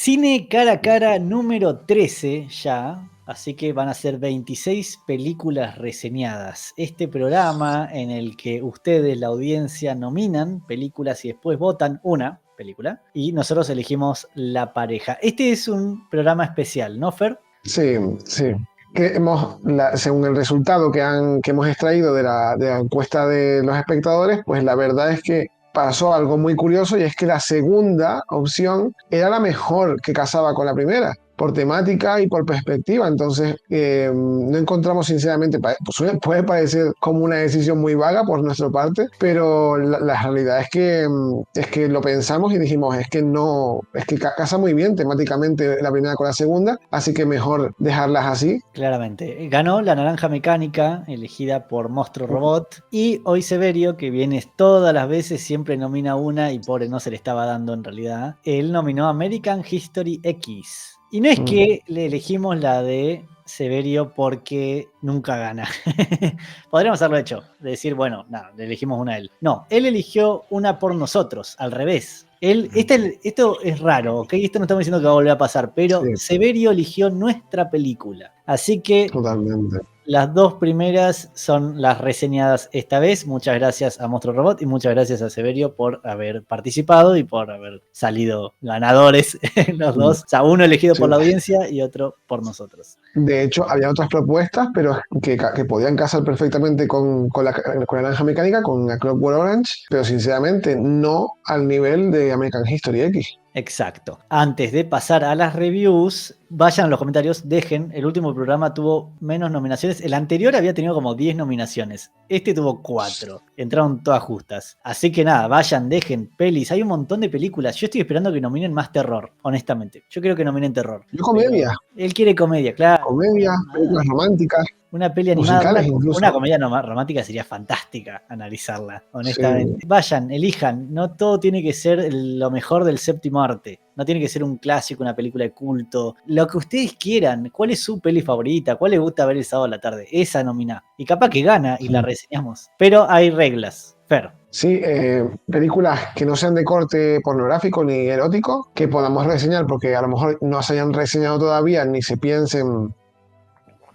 Cine cara a cara número 13 ya, así que van a ser 26 películas reseñadas. Este programa en el que ustedes, la audiencia, nominan películas y después votan una película y nosotros elegimos la pareja. Este es un programa especial, ¿no, Fer? Sí, sí. Según el resultado que hemos extraído de la encuesta de los espectadores, pues la verdad es que pasó algo muy curioso y es que la segunda opción era la mejor que casaba con la primera, por temática y por perspectiva. Entonces, no encontramos sinceramente, puede parecer como una decisión muy vaga por nuestra parte, pero la realidad es que lo pensamos y dijimos, es que no, es que casa muy bien temáticamente la primera con la segunda, así que mejor dejarlas así. Claramente. Ganó La Naranja Mecánica, elegida por Monstruo Robot. Y hoy Severio, que viene todas las veces, siempre nomina una y pobre no se le estaba dando en realidad. Él nominó American History X. Y no es que le elegimos la de Severio porque nunca gana. Podríamos haberlo hecho. De decir, bueno, nada, le elegimos una a él. No, él eligió una por nosotros, al revés. Esto es raro, ¿ok? Esto no estamos diciendo que va a volver a pasar, pero Sí, Severio eligió nuestra película. Así que totalmente. las dos primeras son las reseñadas esta vez. Muchas gracias a Monstruo Robot y muchas gracias a Severio por haber participado y por haber salido ganadores los dos. O sea, uno elegido Sí. por la audiencia y otro por nosotros. De hecho, había otras propuestas, pero que podían casar perfectamente con la Naranja Mecánica, con la Clockwork Orange, pero sinceramente no al nivel de American History X. Exacto. Antes de pasar a las reviews, vayan a los comentarios, dejen. El último programa tuvo menos nominaciones. El anterior había tenido como 10 nominaciones. Este tuvo 4. Entraron todas justas. Así que nada, vayan, dejen pelis. Hay un montón de películas. Yo estoy esperando que nominen más terror, honestamente. Yo creo que nominen terror. Yo Pero comedia, él quiere comedia, claro. películas románticas, Una peli animada, musicales una incluso. comedia romántica sería fantástica analizarla, Sí, honestamente. Vayan, elijan, no todo tiene que ser lo mejor del séptimo arte, no tiene que ser un clásico, una película de culto, lo que ustedes quieran. ¿Cuál es su peli favorita? ¿Cuál les gusta ver el sábado a la tarde? Esa nominá. Y capaz que gana y la reseñamos. Pero hay reglas. Fer. sí, películas que no sean de corte pornográfico ni erótico, que podamos reseñar, porque a lo mejor no se hayan reseñado todavía ni se piensen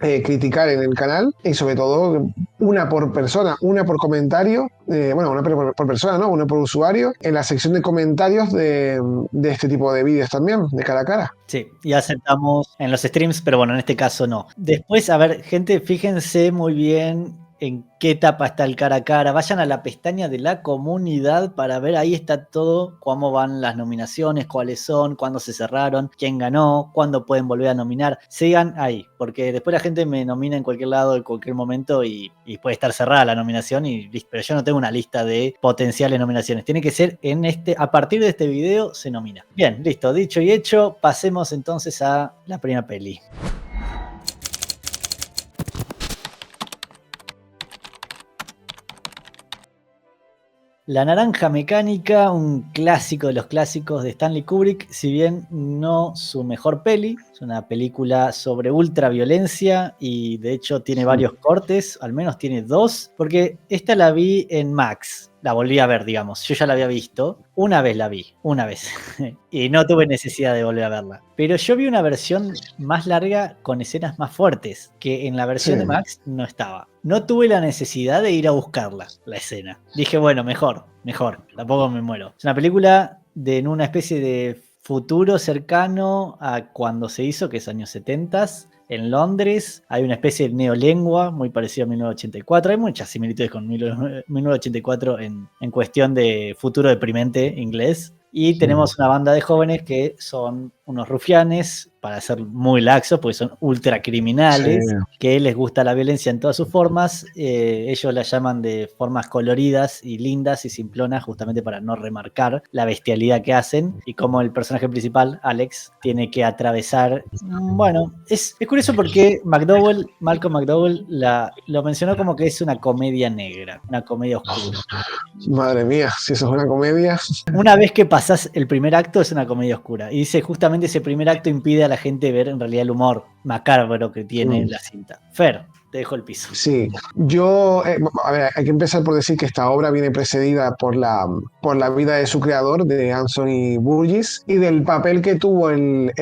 criticar en el canal, y sobre todo una por persona, una por comentario, bueno, una por persona, ¿no? Una por usuario, en la sección de comentarios de este tipo de vídeos también, de cara a cara. Sí, y aceptamos en los streams, pero bueno, en este caso no. Después, a ver, gente, fíjense muy bien en qué etapa está el cara a cara. Vayan a la pestaña de la comunidad para ver, ahí está todo, cómo van las nominaciones, cuáles son, cuándo se cerraron, quién ganó, cuándo pueden volver a nominar. Sigan ahí, porque después la gente me nomina en cualquier lado, en cualquier momento y puede estar cerrada la nominación, y listo. Pero yo no tengo una lista de potenciales nominaciones. Tiene que ser a partir de este video se nomina. Bien, listo, dicho y hecho, pasemos entonces a la primera peli. La Naranja Mecánica, un clásico de los clásicos de Stanley Kubrick, si bien no su mejor peli, es una película sobre ultraviolencia y de hecho tiene varios cortes, al menos tiene 2, porque esta la vi en Max, la volví a ver, digamos, yo ya la había visto, una vez la vi, una vez, y no tuve necesidad de volver a verla. Pero yo vi una versión más larga con escenas más fuertes, que en la Sí, versión de Max no estaba. No tuve la necesidad de ir a buscarla, la escena. Dije, bueno, mejor, tampoco me muero. Es una película en una especie de futuro cercano a cuando se hizo, que es años 70, en Londres. Hay una especie de neolengua muy parecida a 1984. Hay muchas similitudes con 1984 en cuestión de futuro deprimente inglés. Y tenemos una banda de jóvenes que son unos rufianes, para ser muy laxos, porque son ultra sí. criminales, que les gusta la violencia en todas sus formas. Ellos la llaman de formas coloridas y lindas y simplonas, justamente para no remarcar la bestialidad que hacen, y como el personaje principal, Alex, tiene que atravesar. Bueno, es curioso porque Malcolm McDowell lo mencionó como que es una comedia negra, una comedia oscura. Madre mía, si eso es una comedia. Una vez que pasás el primer acto es una comedia oscura. Y dice, justamente ese primer acto impide a la gente ver en realidad el humor. macabro que tiene Mm. la cinta. Fer, te dejo el piso. Sí, a ver, hay que empezar por decir que esta obra viene precedida por la vida de su creador, de Anthony Burgess, y del papel que tuvo el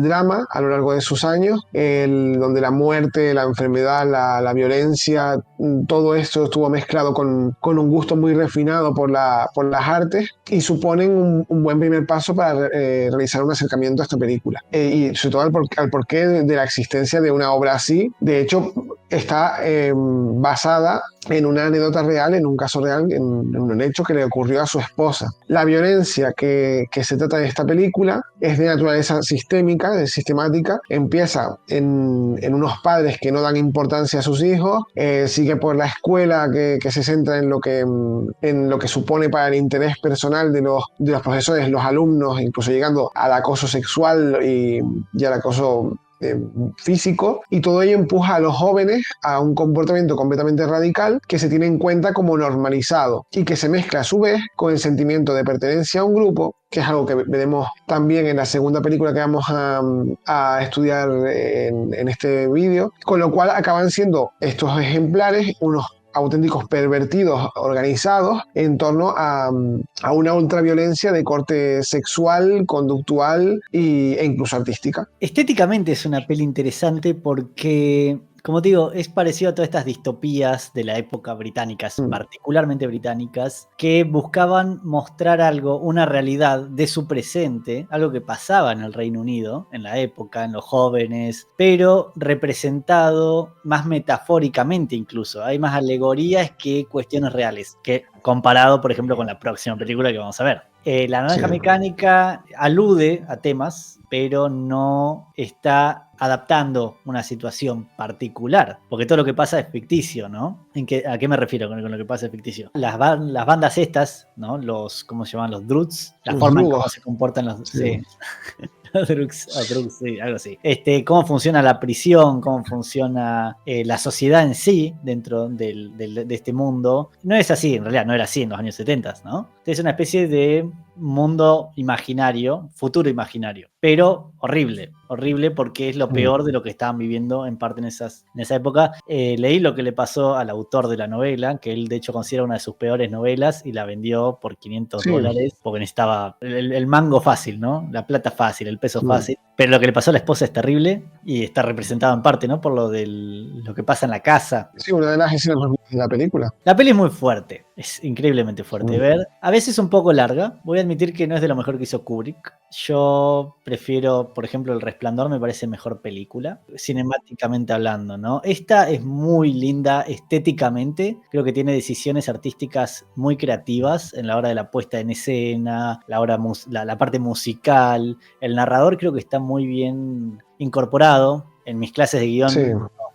drama a lo largo de sus años, donde la muerte, la enfermedad, la violencia, todo esto estuvo mezclado con un gusto muy refinado por las artes y suponen un buen primer paso para realizar un acercamiento a esta película. Y sobre todo al porqué de la existencia de una obra así. De hecho, está basada en una anécdota real, en un caso real, en un hecho que le ocurrió a su esposa. La violencia que se trata de esta película es de naturaleza sistémica, sistemática. Empieza en unos padres que no dan importancia a sus hijos, sigue por la escuela que se centra en lo que supone para el interés personal de los profesores, los alumnos, incluso llegando al acoso sexual y al acoso físico, y todo ello empuja a los jóvenes a un comportamiento completamente radical que se tiene en cuenta como normalizado y que se mezcla a su vez con el sentimiento de pertenencia a un grupo, que es algo que veremos también en la segunda película que vamos a estudiar en este vídeo, con lo cual acaban siendo estos ejemplares unos auténticos pervertidos organizados en torno a una ultraviolencia de corte sexual, conductual e incluso artística. Estéticamente es una peli interesante porque, como te digo, es parecido a todas estas distopías de la época británicas, particularmente británicas, que buscaban mostrar algo, una realidad de su presente, algo que pasaba en el Reino Unido, en la época, en los jóvenes, pero representado más metafóricamente incluso. Hay más alegorías que cuestiones reales, que comparado, por ejemplo, con la próxima película que vamos a ver. La Naranja Mecánica alude a temas, pero no está adaptando una situación particular, porque todo lo que pasa es ficticio, ¿no? ¿A qué me refiero con lo que pasa es ficticio? Las bandas estas, ¿no? ¿Cómo se llaman? Los Druids, la forma en cómo se comportan los... Sí. Drugs, sí, algo así. Cómo funciona la prisión, cómo funciona la sociedad en sí dentro de este mundo. No es así, en realidad no era así en los años 70, ¿no? Es una especie de mundo imaginario, futuro imaginario, pero horrible porque es lo peor de lo que estaban viviendo en parte en esa época. Leí lo que le pasó al autor de la novela, que él de hecho considera una de sus peores novelas y la vendió por $500 porque necesitaba el mango fácil, ¿no? La plata fácil, el peso fácil. Pero lo que le pasó a la esposa es terrible y está representado en parte, ¿no? Por lo que pasa en la casa. Sí, una de las escenas de la película. La peli es muy fuerte, es increíblemente fuerte de ver. A veces un poco larga. Voy a admitir que no es de lo mejor que hizo Kubrick. Yo prefiero, por ejemplo, El Resplandor, me parece mejor película, cinemáticamente hablando, ¿no? Esta es muy linda estéticamente. Creo que tiene decisiones artísticas muy creativas en la hora de la puesta en escena, la parte musical. El narrador creo que está muy bien incorporado. En mis clases de guión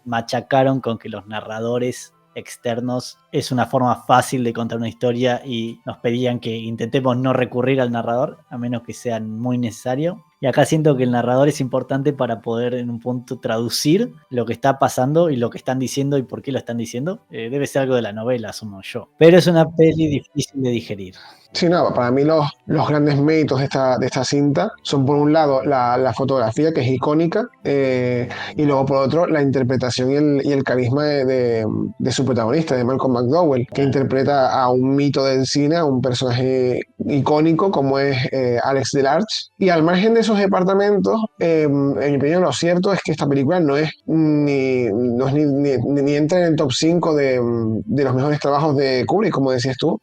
machacaron con que los narradores externos es una forma fácil de contar una historia y nos pedían que intentemos no recurrir al narrador a menos que sea muy necesario. Y acá siento que el narrador es importante para poder en un punto traducir lo que está pasando y lo que están diciendo y por qué lo están diciendo. Debe ser algo de la novela, asumo yo. Pero es una peli difícil de digerir. Sí, no, para mí los grandes méritos de esta cinta son, por un lado, la fotografía, que es icónica, y luego, por otro, la interpretación y el carisma de su protagonista, de Malcolm McDowell, que interpreta a un mito del cine, a un personaje icónico como es Alex Delarge. Y al margen de esos departamentos, en mi opinión, lo cierto es que esta película no ni entra en el top 5 de los mejores trabajos de Kubrick, como decías tú,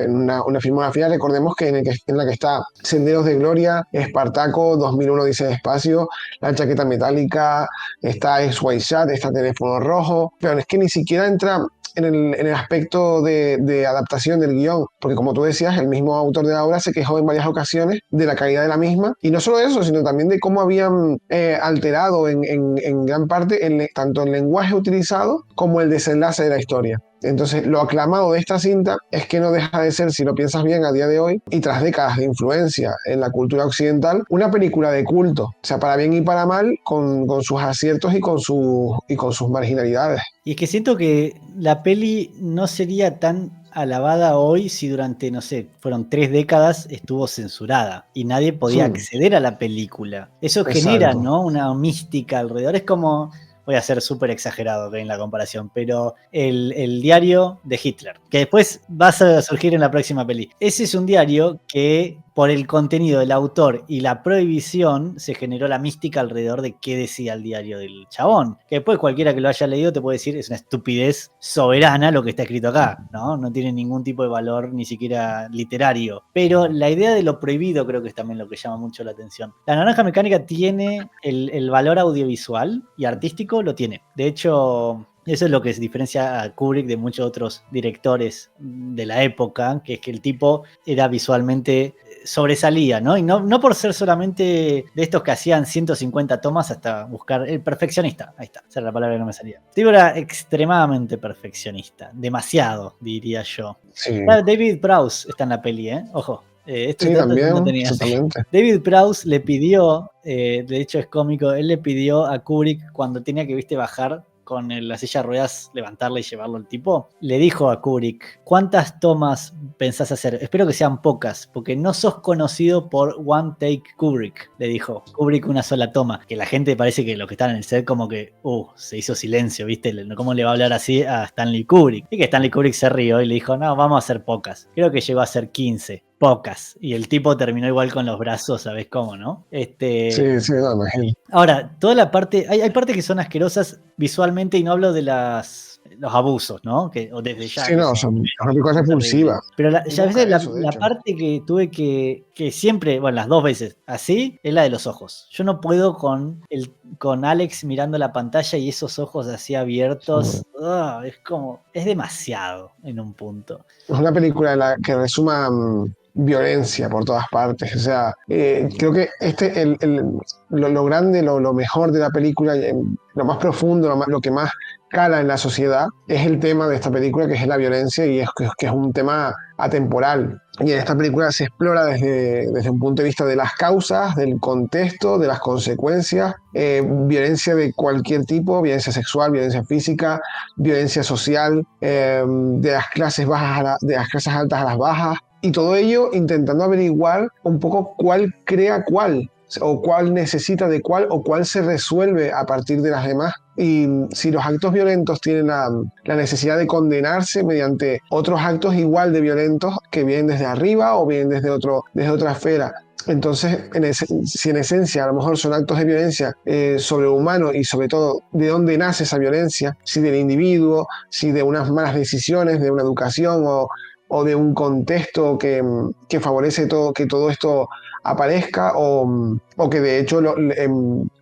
una filmografía, recordemos que en la que está Senderos de Gloria, Espartaco, 2001 dice de Espacio, La Chaqueta Metálica, está X-Way Shot, está Teléfono Rojo, pero es que ni siquiera entra en el aspecto de adaptación del guión, porque como tú decías, el mismo autor de la obra se quejó en varias ocasiones de la calidad de la misma, y no solo eso, sino también de cómo habían alterado en gran parte tanto el lenguaje utilizado como el desenlace de la historia. Entonces, lo aclamado de esta cinta es que no deja de ser, si lo piensas bien a día de hoy, y tras décadas de influencia en la cultura occidental, una película de culto, o sea, para bien y para mal, con sus aciertos y con sus marginalidades. Y es que siento que la peli no sería tan alabada hoy si durante, no sé, fueron 3 décadas estuvo censurada y nadie podía acceder a la película. Eso genera, Exacto. ¿no? Una mística alrededor. Es como, voy a ser súper exagerado en la comparación, pero el diario de Hitler, que después va a surgir en la próxima peli. Ese es un diario que por el contenido del autor y la prohibición se generó la mística alrededor de qué decía el diario del chabón. Que después cualquiera que lo haya leído te puede decir es una estupidez soberana lo que está escrito acá, ¿no? No tiene ningún tipo de valor ni siquiera literario. Pero la idea de lo prohibido creo que es también lo que llama mucho la atención. La Naranja Mecánica tiene el valor audiovisual y artístico, lo tiene. De hecho, eso es lo que se diferencia a Kubrick de muchos otros directores de la época, que es que el tipo era visualmente sobresalía, ¿no? Y no por ser solamente de estos que hacían 150 tomas hasta buscar el perfeccionista. Ahí está, esa era la palabra que no me salía. El tipo era extremadamente perfeccionista, demasiado, diría yo. Sí, David Prowse está en la peli, ¿eh? Ojo. Este sí, dato no también, tenía. exactamente. David Prowse le pidió, de hecho es cómico, él le pidió a Kubrick cuando tenía que, viste, bajar con la silla de ruedas, levantarla y llevarlo al tipo, le dijo a Kubrick, ¿cuántas tomas pensás hacer? Espero que sean pocas, porque no sos conocido por One Take Kubrick, le dijo. Kubrick una sola toma, que la gente parece que los que están en el set como que, se hizo silencio, ¿viste? ¿Cómo le va a hablar así a Stanley Kubrick? Y que Stanley Kubrick se rió y le dijo, no, vamos a hacer pocas. Creo que llegó a ser 15. Pocas. Y el tipo terminó igual con los brazos, ¿sabés cómo, no? Sí, sí, no, imagino. Ahora, toda la parte, hay partes que son asquerosas visualmente y no hablo de los abusos, ¿no? O desde ya Sí, que no, son, son una cosa son terribles. repulsiva. Pero Y ya a veces busca eso, de la hecho. parte que tuve que siempre, bueno, las 2 veces así, es la de los ojos. Yo no puedo con Alex mirando la pantalla y esos ojos así abiertos. Es como, es demasiado en un punto. Es una película en la que resuma violencia por todas partes. O sea, creo que lo grande, lo mejor de la película, lo más profundo, lo que más cala en la sociedad, es el tema de esta película, que es la violencia y que es un tema atemporal. Y en esta película se explora desde un punto de vista de las causas, del contexto, de las consecuencias, violencia de cualquier tipo, violencia sexual, violencia física, violencia social, de las clases bajas de las clases altas a las bajas, y todo ello intentando averiguar un poco cuál crea cuál, o cuál necesita de cuál, o cuál se resuelve a partir de las demás. Y si los actos violentos tienen la necesidad de condenarse mediante otros actos igual de violentos que vienen desde arriba o vienen desde otra esfera. Entonces, si en esencia a lo mejor son actos de violencia sobrehumanos y sobre todo de dónde nace esa violencia, si del individuo, si de unas malas decisiones, de una educación o de un contexto que favorece que todo esto aparezca o que de hecho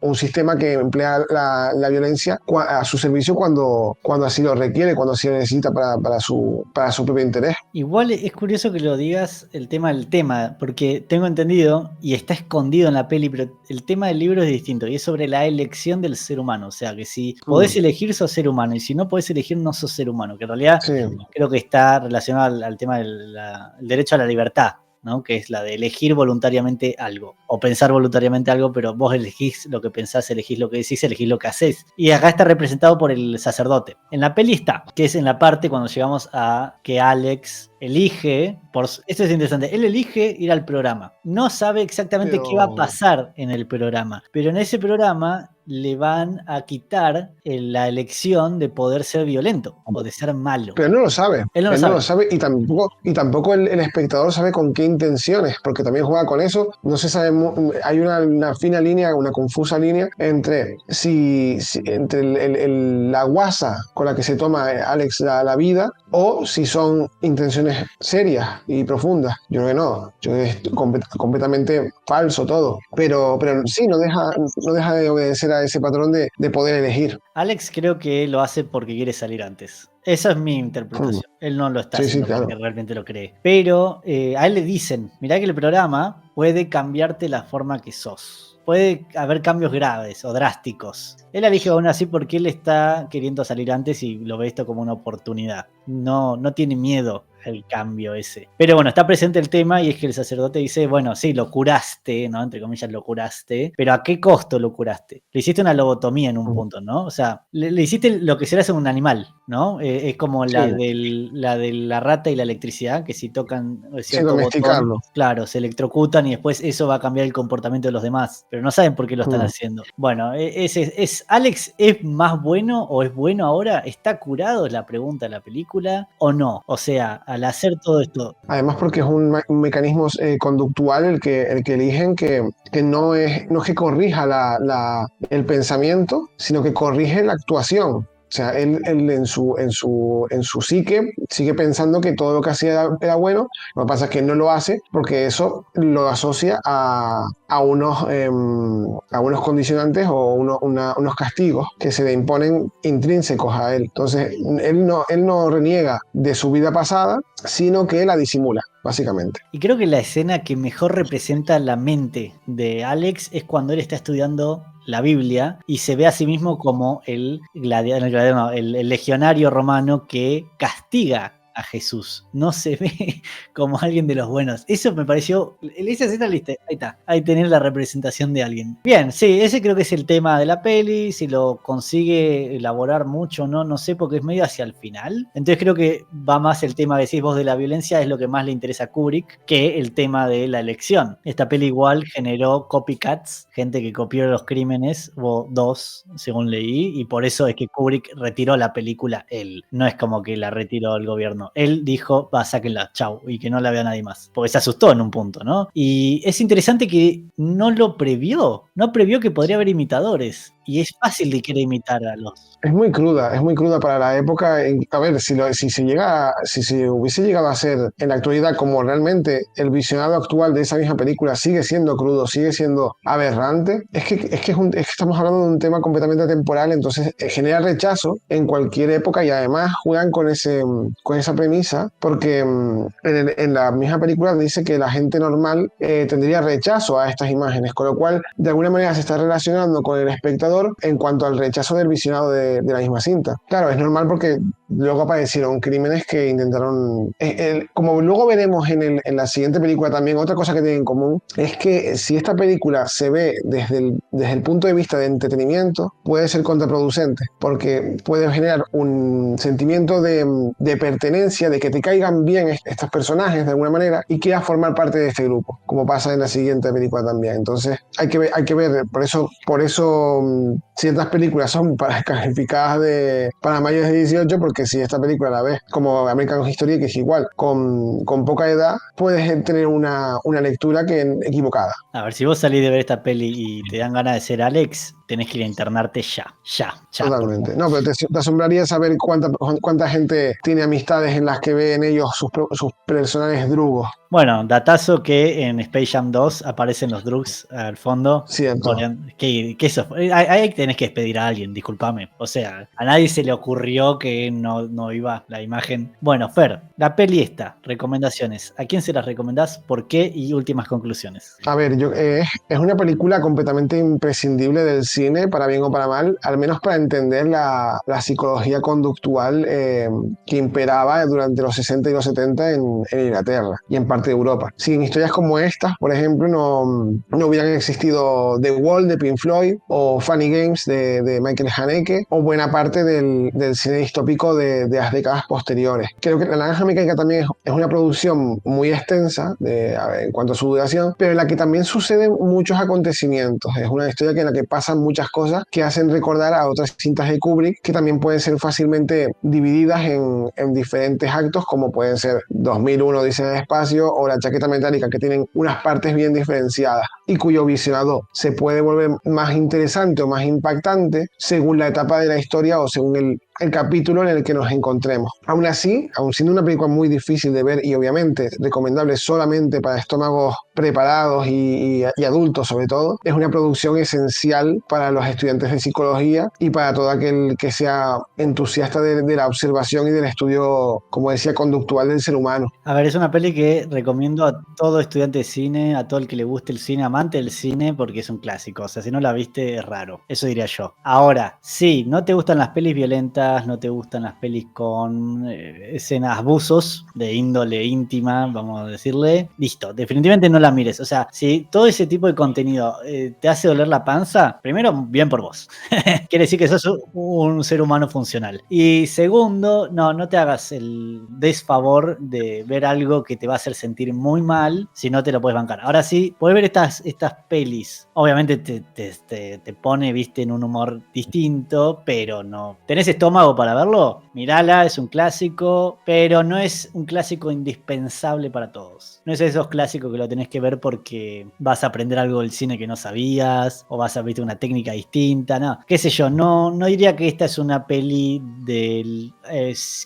un sistema que emplea la violencia a su servicio cuando así lo requiere, cuando así lo necesita para su propio interés. Igual es curioso que lo digas el tema del tema, porque tengo entendido, y está escondido en la peli, pero el tema del libro es distinto, y es sobre la elección del ser humano. O sea, que si podés elegir, sos ser humano, y si no podés elegir, no sos ser humano. Que en realidad Sí. creo que está relacionado al tema del derecho a la libertad, ¿no? Que es la de elegir voluntariamente algo, o pensar voluntariamente algo, pero vos elegís lo que pensás, elegís lo que decís, elegís lo que hacés. Y acá está representado por el sacerdote. En la peli está, que es en la parte cuando llegamos a que Alex elige, esto es interesante, él elige ir al programa. No sabe exactamente qué va a pasar en el programa, pero en ese programa le van a quitar la elección de poder ser violento o de ser malo. Pero no lo sabe. Él no lo Él no sabe. lo sabe y tampoco el espectador sabe con qué intenciones, porque también juega con eso. No se sabe, hay una fina línea, una confusa línea entre entre la guasa con la que se toma Alex la vida o si son intenciones serias y profundas. Yo creo que no. Yo creo que es completamente falso todo. Pero sí, no deja de obedecer a ese patrón de poder elegir. Alex creo que lo hace porque quiere salir antes. Esa es mi interpretación. Él no lo está Sí, sí, haciendo claro. porque realmente lo cree. Pero a él le dicen, mirá que el programa puede cambiarte la forma que sos. Puede haber cambios graves o drásticos. Él elige aún así porque él está queriendo salir antes y lo ve esto como una oportunidad. No tiene miedo al cambio ese. Pero bueno, está presente el tema y es que el sacerdote dice, bueno, sí, lo curaste, ¿no? Entre comillas, lo curaste, pero ¿a qué costo lo curaste? Le hiciste una lobotomía en un punto, ¿no? O sea, le hiciste lo que se le hace a un animal, ¿no? Es como Sí, la de la rata y la electricidad, que si tocan sin cierto botón, domesticarlo. claro, se electrocutan y después eso va a cambiar el comportamiento de los demás, pero no saben por qué lo están Mm. haciendo. Bueno, ¿Alex es más bueno o es bueno ahora? ¿Está curado? Es la pregunta de la película, ¿o no? O sea, al hacer todo esto. Además, porque es un mecanismo conductual el que eligen que no es que corrija el pensamiento, sino que corrige la actuación. O sea, él en su psique sigue pensando que todo lo que hacía era bueno, lo que pasa es que no lo hace porque eso lo asocia a unos condicionantes o unos castigos que se le imponen intrínsecos a él. Entonces, él no reniega de su vida pasada, sino que la disimula, básicamente. Y creo que la escena que mejor representa la mente de Alex es cuando él está estudiando la Biblia y se ve a sí mismo como el legionario romano que castiga a Jesús. No se ve como alguien de los buenos. Eso me pareció. Esa escena, ahí está. Ahí tenés la representación de alguien. Bien, sí, ese creo que es el tema de la peli. Si lo consigue elaborar mucho, no sé, porque es medio hacia el final. Entonces creo que va más el tema que decís vos de la violencia, es lo que más le interesa a Kubrick que el tema de la elección. Esta peli igual generó copycats, gente que copió los crímenes, hubo dos, según leí, y por eso es que Kubrick retiró la película él. No es como que la retiró el gobierno. Él dijo, va, sáquenla, chau, y que no la vea nadie más. Porque se asustó en un punto, ¿no? Y es interesante que no lo previó. No previó que podría haber imitadores. Y es fácil de querer imitar a los. Es muy cruda para la época. A ver, si se hubiese llegado a ser en la actualidad como realmente el visionado actual de esa misma película sigue siendo crudo, sigue siendo aberrante, es que estamos hablando de un tema completamente temporal, entonces genera rechazo en cualquier época y además juegan con esa premisa porque en la misma película dice que la gente normal tendría rechazo a estas imágenes, con lo cual de alguna manera se está relacionando con el espectador en cuanto al rechazo del visionado de la misma cinta. Claro, es normal porque luego aparecieron crímenes que intentaron... como luego veremos en la siguiente película también, otra cosa que tienen en común es que si esta película se ve desde el punto de vista de entretenimiento, puede ser contraproducente, porque puede generar un sentimiento de pertenencia, de que te caigan bien estos personajes de alguna manera y quieras formar parte de este grupo, como pasa en la siguiente película también. Entonces hay que ver, por eso ciertas películas son calificadas para mayores de 18, porque si esta película la ves como American History, que es igual, con poca edad, puedes tener una lectura equivocada. A ver, si vos salís de ver esta peli y te dan ganas de ser Alex, tenés que ir a internarte ya, porque Totalmente. No, pero te asombraría saber cuánta gente tiene amistades en las que ve en ellos sus personajes drugos. bueno, datazo que en Space Jam 2 aparecen los drugs al fondo. Cierto. Que eso, ahí tenés que despedir a alguien, discúlpame. O sea, a nadie se le ocurrió que no iba la imagen. Bueno, Fer, la peli esta, recomendaciones. ¿A quién se las recomendás? ¿Por qué? Y últimas conclusiones. A ver, es una película completamente imprescindible del cine, para bien o para mal, al menos para entender la psicología conductual que imperaba durante los 60 y los 70 en Inglaterra y en parte de Europa. Sin historias como estas, por ejemplo, no hubieran existido The Wall de Pink Floyd o Funny Games de Michael Haneke o buena parte del cine distópico de las décadas posteriores. Creo que La Naranja Mecánica también es una producción muy extensa en cuanto a su duración, pero en la que también suceden muchos acontecimientos. Es una historia en la que pasan muchas cosas que hacen recordar a otras cintas de Kubrick que también pueden ser fácilmente divididas en diferentes actos, como pueden ser 2001 Odisea en el espacio o La Chaqueta Metálica, que tienen unas partes bien diferenciadas y cuyo visionado se puede volver más interesante o más impactante según la etapa de la historia o según el capítulo en el que nos encontremos. Aún así, aún siendo una película muy difícil de ver y obviamente recomendable solamente para estómagos preparados y adultos sobre todo, es una producción esencial para los estudiantes de psicología y para todo aquel que sea entusiasta de la observación y del estudio, como decía, conductual del ser humano. A ver, es una peli que recomiendo a todo estudiante de cine, a todo el que le guste el cine, amante del cine, porque es un clásico. O sea, si no la viste, es raro. Eso diría yo. Ahora, sí, no te gustan las pelis violentas, no te gustan las pelis con escenas abusos de índole íntima, vamos a decirle. Listo, definitivamente no la mires. O sea, si todo ese tipo de contenido te hace doler la panza, primero, bien por vos. Quiere decir que sos un ser humano funcional. Y segundo, no te hagas el desfavor de ver algo que te va a hacer sentir muy mal si no te lo puedes bancar. Ahora sí, puedes ver estas pelis. Obviamente te pone, viste, en un humor distinto, pero no. ¿Tenés estómago para verlo? Mirala, es un clásico, pero no es un clásico indispensable para todos. No es esos clásicos que lo tenés que ver porque vas a aprender algo del cine que no sabías, o vas a ver una técnica distinta, no. Qué sé yo, no diría que esta es una peli de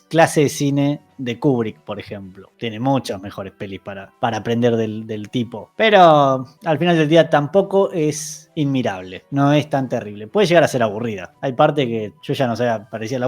clase de cine de Kubrick, por ejemplo. Tiene muchas mejores pelis para aprender del tipo. Pero al final del día tampoco es inmirable. No es tan terrible. Puede llegar a ser aburrida. Hay parte que yo ya no sé, parecía el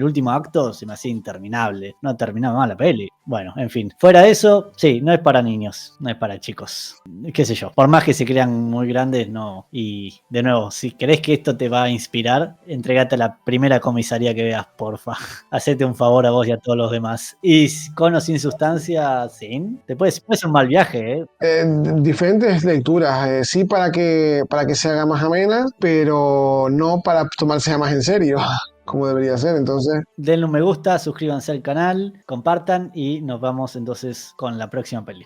último acto se me hacía interminable. No terminaba mal la peli. Bueno, en fin. Fuera de eso, sí, no es para niños. No es para chicos. Qué sé yo. Por más que se crean muy grandes, no. Y de nuevo, si querés que esto te va a inspirar, entregate a la primera comisaría que veas, porfa. Hacete un favor a vos y a todos los demás. Y con o sin sustancia, sí. Puede ser un mal viaje, ¿eh? Diferentes lecturas, sí para que se haga más amena, pero no para tomarse más en serio, como debería ser. Entonces, Denle un me gusta, suscríbanse al canal, compartan y nos vamos entonces con la próxima peli.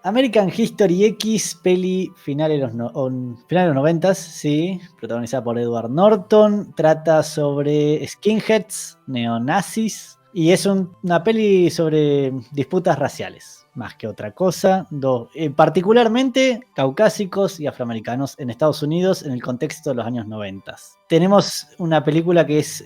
American History X, peli final de los 90s, sí, protagonizada por Edward Norton, trata sobre skinheads, neonazis, y es una peli sobre disputas raciales, más que otra cosa, particularmente caucásicos y afroamericanos en Estados Unidos en el contexto de los años 90. Tenemos una película que es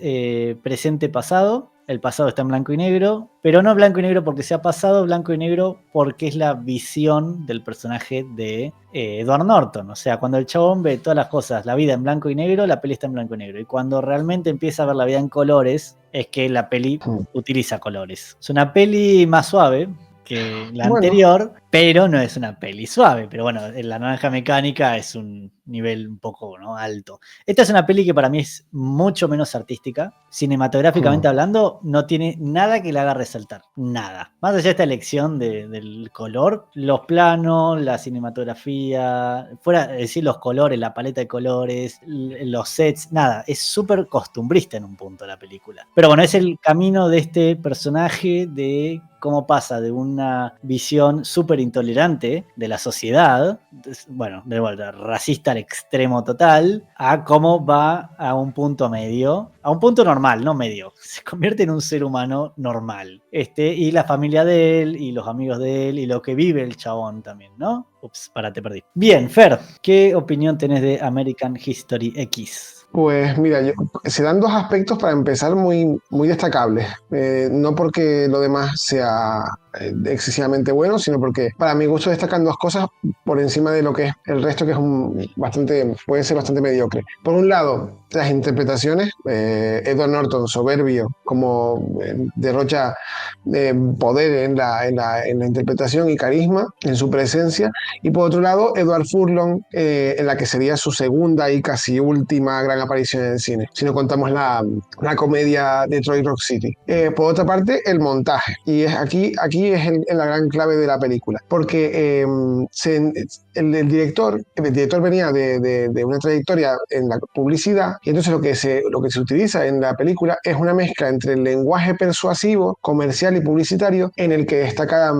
presente-pasado. El pasado está en blanco y negro, pero no blanco y negro porque sea pasado, blanco y negro porque es la visión del personaje de Edward Norton. O sea, cuando el chabón ve todas las cosas, la vida en blanco y negro, la peli está en blanco y negro. Y cuando realmente empieza a ver la vida en colores, es que la peli utiliza colores. Es una peli más suave que la anterior, pero no es una peli suave. Pero bueno, en La Naranja Mecánica es un nivel un poco, ¿no?, alto. Esta es una peli que para mí es mucho menos artística. Cinematográficamente hablando, no tiene nada que la haga resaltar. Nada. Más allá de esta elección del color, los planos, la cinematografía, fuera de decir los colores, la paleta de colores, los sets, nada. Es súper costumbrista en un punto la película. Pero bueno, es el camino de este personaje de cómo pasa de una visión súper intolerante de la sociedad, bueno, de vuelta, racista al extremo total, a cómo va a un punto medio, a un punto normal, no medio, se convierte en un ser humano normal, y la familia de él, y los amigos de él, y lo que vive el chabón también, ¿no? Ups, te perdí. Bien, Fer, ¿qué opinión tenés de American History X? pues mira, se dan dos aspectos para empezar muy destacables. No porque lo demás sea excesivamente bueno, sino porque para mi gusto destacan dos cosas por encima de lo que es el resto, que es puede ser bastante mediocre. Por un lado, las interpretaciones, Edward Norton, soberbio, como derrocha poder en la interpretación y carisma en su presencia, y por otro lado, Edward Furlong, en la que sería su segunda y casi última gran aparición en el cine, si no contamos la comedia de Detroit Rock City. Por otra parte, el montaje, y aquí es la gran clave de la película, porque el director venía de una trayectoria en la publicidad, y entonces lo que se utiliza en la película es una mezcla entre el lenguaje persuasivo, comercial y publicitario en el que destaca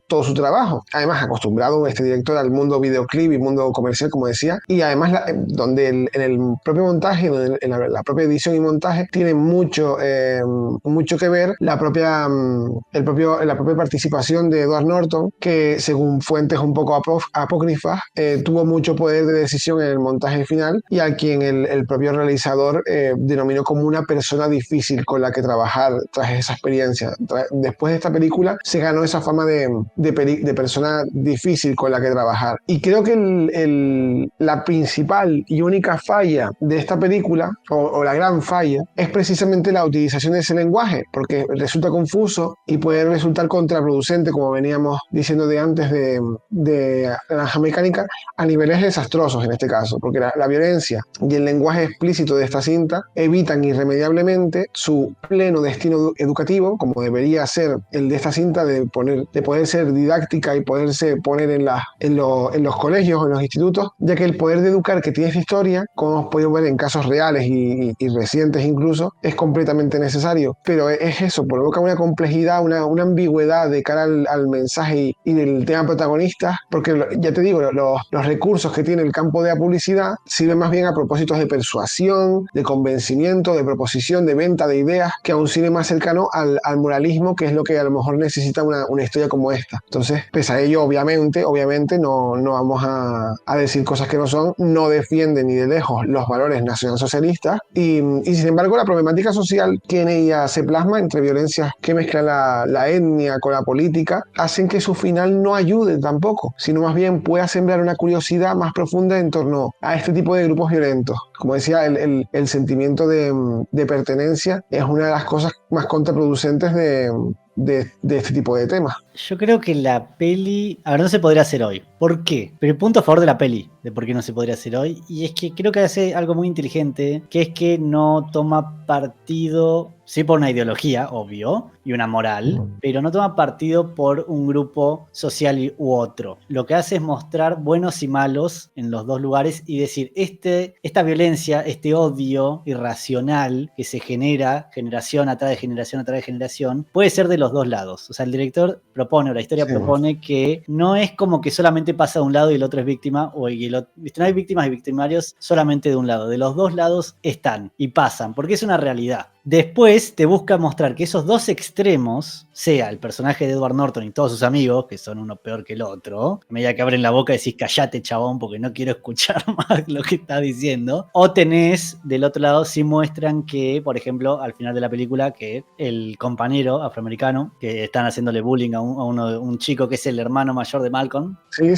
todo su trabajo. Además, acostumbrado este director al mundo videoclip y mundo comercial, como decía, y además donde en el propio montaje, en la propia edición y montaje, tiene mucho que ver el propio la propia participación de Edward Norton, que según fuentes un poco apócrifas, tuvo mucho poder de decisión en el montaje final y a quien el propio realizador denominó como una persona difícil con la que trabajar tras esa experiencia. Después de esta película se ganó esa fama de persona difícil con la que trabajar. Y creo que la principal y única falla de esta película, o la gran falla, es precisamente la utilización de ese lenguaje, porque resulta confuso y puede resultar contraproducente, como veníamos diciendo de antes de Naranja Mecánica, a niveles desastrosos en este caso, porque la violencia y el lenguaje explícito de esta cinta evitan irremediablemente su pleno destino educativo, como debería ser el de esta cinta, de poder ser didáctica y poderse poner en los colegios o en los institutos, ya que el poder de educar que tiene esta historia, como hemos podido ver en casos reales y recientes incluso, es completamente necesario. Pero es eso, provoca una complejidad, una ambigüedad de cara al mensaje y del tema protagonista, porque ya te digo, los recursos que tiene el campo de la publicidad sirven más bien a propósitos de persuasión, de convencimiento, de proposición, de venta de ideas, que a un cine más cercano al moralismo, que es lo que a lo mejor necesita una historia como esta. Entonces, pese a ello, obviamente no vamos a decir cosas que no son, no defiende ni de lejos los valores nacionalsocialistas y sin embargo la problemática social que en ella se plasma entre violencias que mezclan la etnia con la política hacen que su final no ayude tampoco, sino más bien pueda sembrar una curiosidad más profunda en torno a este tipo de grupos violentos. Como decía, el sentimiento de pertenencia es una de las cosas más contraproducentes de este tipo de temas. Yo creo que la peli, a ver, no se podría hacer hoy. ¿Por qué? Pero el punto a favor de la peli, de por qué no se podría hacer hoy, y es que creo que hace algo muy inteligente, que es que no toma partido, sí por una ideología, obvio, y una moral, pero no toma partido por un grupo social u otro. Lo que hace es mostrar buenos y malos en los dos lugares y decir, esta violencia, este odio irracional que se genera generación atrás de generación atrás de generación, puede ser de los dos lados. O sea, el director propone, o la historia propone que no es como que solamente pasa de un lado y el otro es víctima, o no hay víctimas y victimarios solamente de un lado. De los dos lados están y pasan, porque es una realidad. Después te busca mostrar que esos dos extremos, sea el personaje de Edward Norton y todos sus amigos, que son uno peor que el otro, a medida que abren la boca decís callate chabón porque no quiero escuchar más lo que está diciendo, o tenés del otro lado, sí muestran que, por ejemplo, al final de la película, que el compañero afroamericano, que están haciéndole bullying a un chico que es el hermano mayor de Malcolm, sí,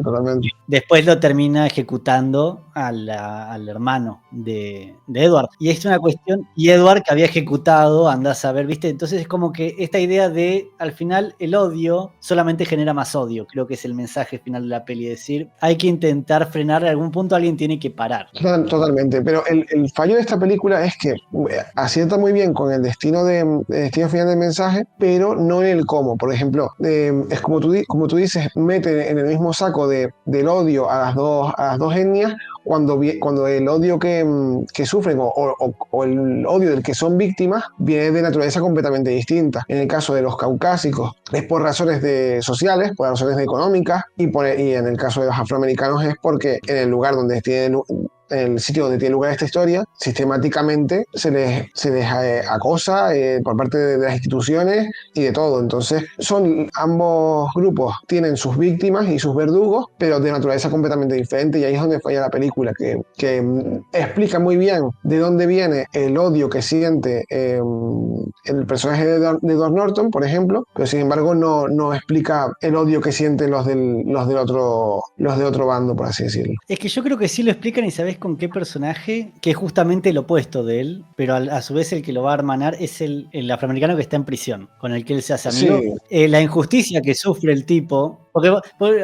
totalmente. después lo termina ejecutando al hermano de Edward. Y es una cuestión, y Edward que había ejecutado, andás a ver, ¿viste? Entonces es como que esta idea de, al final, el odio solamente genera más odio. Creo que es el mensaje final de la peli, decir, hay que intentar frenar, en algún punto alguien tiene que parar. Totalmente, pero el fallo de esta película es que acierta muy bien con el destino final del mensaje, pero no en el cómo. Por ejemplo, es como tú dices, mete en el mismo saco del odio a las dos etnias, cuando el odio que sufren o el odio del que son víctimas viene de naturaleza completamente distinta. En el caso de los caucásicos es por razones sociales, por razones económicas, y en el caso de los afroamericanos es porque en el lugar donde tienen en el sitio donde tiene lugar esta historia, sistemáticamente se les acosa por parte de las instituciones y de todo. Entonces, ambos grupos tienen sus víctimas y sus verdugos, pero de naturaleza completamente diferente, y ahí es donde falla la película, que explica muy bien de dónde viene el odio que siente el personaje de Edward Norton, por ejemplo, pero sin embargo no explica el odio que sienten los de otro bando, por así decirlo. Es que yo creo que sí lo explican y sabés con qué personaje, que es justamente el opuesto de él, pero a su vez el que lo va a hermanar es el afroamericano que está en prisión, con el que él se hace amigo. Sí. La injusticia que sufre el tipo, porque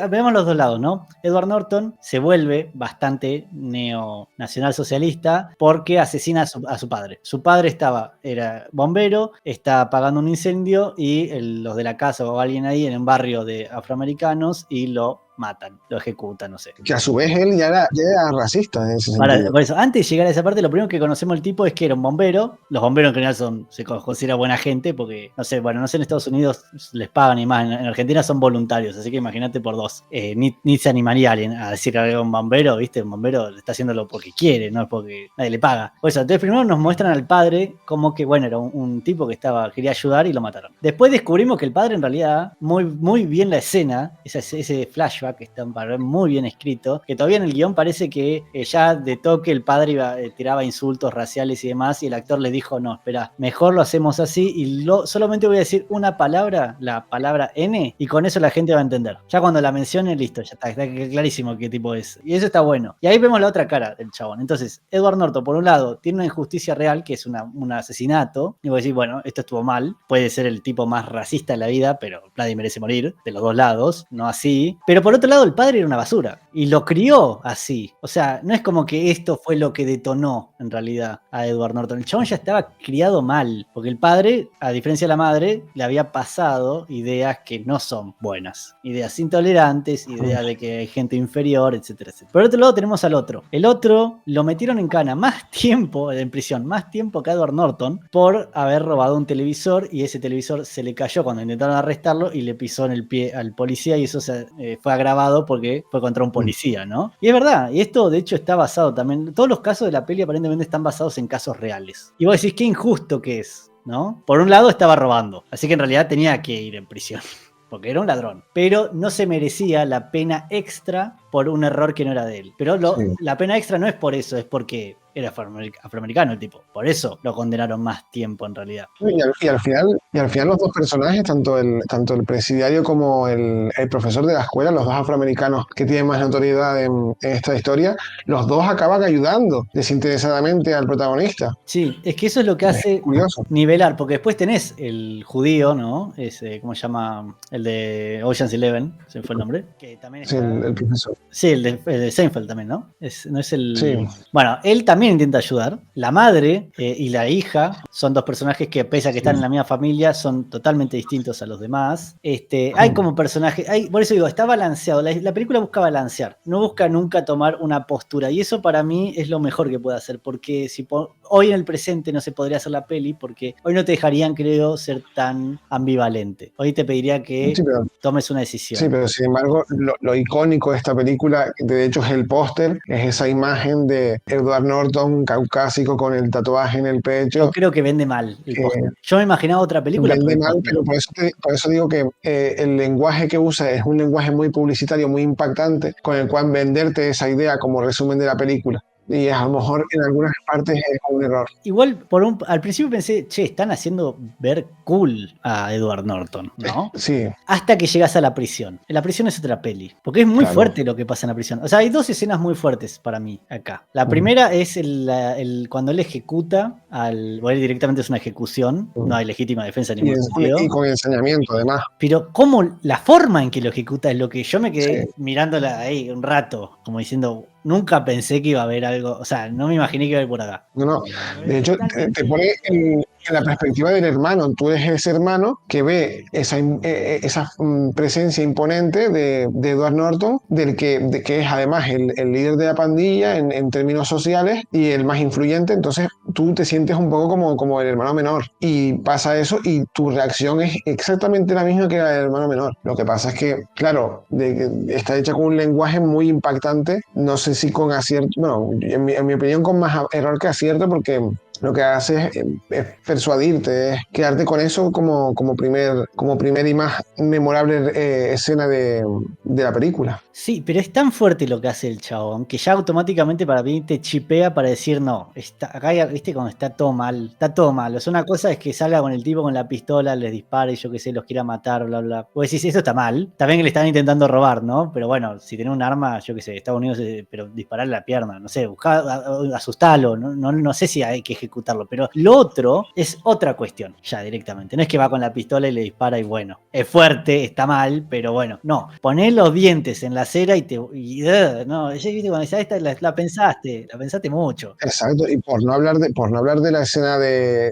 vemos los dos lados, ¿no? Edward Norton se vuelve bastante neonacional socialista porque asesina a su padre. Su padre era bombero, está apagando un incendio y los de la casa o alguien ahí en un barrio de afroamericanos y lo matan, lo ejecutan, no sé. Que a su vez él ya era racista en ese sentido. Por eso, antes de llegar a esa parte, lo primero que conocemos el tipo es que era un bombero. Los bomberos en general se considera buena gente porque, no sé, bueno, no sé, en Estados Unidos les pagan y más. En Argentina son voluntarios, así que imagínate por dos. Ni se animaría alguien a decir algo a un bombero, ¿viste? Un bombero está haciéndolo porque quiere, no es porque nadie le paga. Por eso, entonces primero nos muestran al padre como que, bueno, era un tipo que quería ayudar y lo mataron. Después descubrimos que el padre en realidad, muy bien la escena, ese flashback que está muy bien escrito, que todavía en el guión parece que ya de toque el padre tiraba insultos raciales y demás, y el actor le dijo, no, espera, mejor lo hacemos así y solamente voy a decir una palabra, la palabra N, y con eso la gente va a entender. Ya cuando la mencione, listo, ya está clarísimo qué tipo es. Y eso está bueno. Y ahí vemos la otra cara del chabón. Entonces, Edward Norton, por un lado, tiene una injusticia real, que es un asesinato, y voy a decir, bueno, esto estuvo mal, puede ser el tipo más racista de la vida, pero nadie merece morir, de los dos lados, no así. Pero por otro lado, el padre era una basura, y lo crió así. O sea, no es como que esto fue lo que detonó, en realidad, a Edward Norton. El chabón ya estaba criado mal, porque el padre, a diferencia de la madre, le había pasado ideas que no son buenas. Ideas intolerantes, ideas de que hay gente inferior, etcétera, etcétera. Por otro lado tenemos al otro. El otro lo metieron en cana más tiempo, en prisión, más tiempo que a Edward Norton, por haber robado un televisor, y ese televisor se le cayó cuando intentaron arrestarlo y le pisó en el pie al policía, y eso fue agravado porque fue contra un policía, ¿no? Y es verdad, y esto de hecho está basado también, todos los casos de la peli aparentemente están basados en casos reales. Y vos decís, qué injusto que es, ¿no? Por un lado estaba robando, así que en realidad tenía que ir en prisión, porque era un ladrón, pero no se merecía la pena extra por un error que no era de él. Pero la pena extra no es por eso, es porque era afroamericano el tipo. Por eso lo condenaron más tiempo en realidad. Y al final los dos personajes, tanto el presidiario como el profesor de la escuela, los dos afroamericanos que tienen más notoriedad en esta historia, los dos acaban ayudando desinteresadamente al protagonista. Sí, es que eso es lo que hace curioso. Nivelar, porque después tenés el judío, ¿no? ¿Cómo se llama? El de Ocean's Eleven, se me fue el nombre. Que también está... Sí, el profesor. Sí, el de Seinfeld también, ¿no? No es el... Sí. Bueno, él también intenta ayudar. La madre y la hija son dos personajes que, pese a que están en la misma familia, son totalmente distintos a los demás. Hay como personajes... Por eso digo, está balanceado. La película busca balancear. No busca nunca tomar una postura. Y eso para mí es lo mejor que puede hacer. Porque hoy en el presente no se podría hacer la peli, porque hoy no te dejarían, creo, ser tan ambivalente. Hoy te pediría que tomes una decisión. Sí, pero sin embargo, lo icónico de esta película, de hecho, es el póster, es esa imagen de Edward Norton caucásico con el tatuaje en el pecho. Yo creo que vende mal el póster. Yo me imaginaba otra película. Vende mal, pero por eso digo que el lenguaje que usa es un lenguaje muy publicitario, muy impactante, con el cual venderte esa idea como resumen de la película. Y a lo mejor en algunas partes es un error. Igual, al principio pensé, están haciendo ver cool a Edward Norton, ¿no? Sí. Hasta que llegas a la prisión. La prisión es otra peli. Porque es muy fuerte lo que pasa en la prisión. O sea, hay dos escenas muy fuertes para mí acá. La primera es cuando él ejecuta bueno, directamente es una ejecución. No hay legítima defensa ni ningún sentido. Y con ensañamiento, además. Pero cómo la forma en que lo ejecuta es lo que yo me quedé mirándola ahí un rato, como diciendo... Nunca pensé que iba a haber algo, o sea, no me imaginé que iba a ir por acá. No. De hecho, te pone en la perspectiva del hermano. Tú eres ese hermano que ve esa presencia imponente de Edward Norton, que es además el líder de la pandilla en términos sociales y el más influyente. Entonces tú te sientes un poco como el hermano menor. Y pasa eso y tu reacción es exactamente la misma que la del hermano menor. Lo que pasa es que, claro, está hecha con un lenguaje muy impactante. No sé si con acierto, bueno, en mi opinión con más error que acierto, porque lo que hace es persuadirte, es quedarte con eso como primer y más memorable escena de la película. Sí, pero es tan fuerte lo que hace el chabón que ya automáticamente para mí te chipea para decir no, acá viste cuando está todo mal, O sea, una cosa es que salga con el tipo con la pistola, les dispare, yo qué sé, los quiera matar, bla, bla. Vos decís, esto está mal. También que le están intentando robar, ¿no? Pero bueno, si tenés un arma, yo qué sé, Estados Unidos, pero dispararle la pierna, no sé, asustalo, no sé si hay que ejecutarlo, pero lo otro es otra cuestión, ya directamente. No es que va con la pistola y le dispara y bueno, es fuerte, está mal, pero bueno, no. Poner los dientes en la acera no, ya viste cuando esta la pensaste mucho. Exacto, y por no hablar por no hablar de la escena del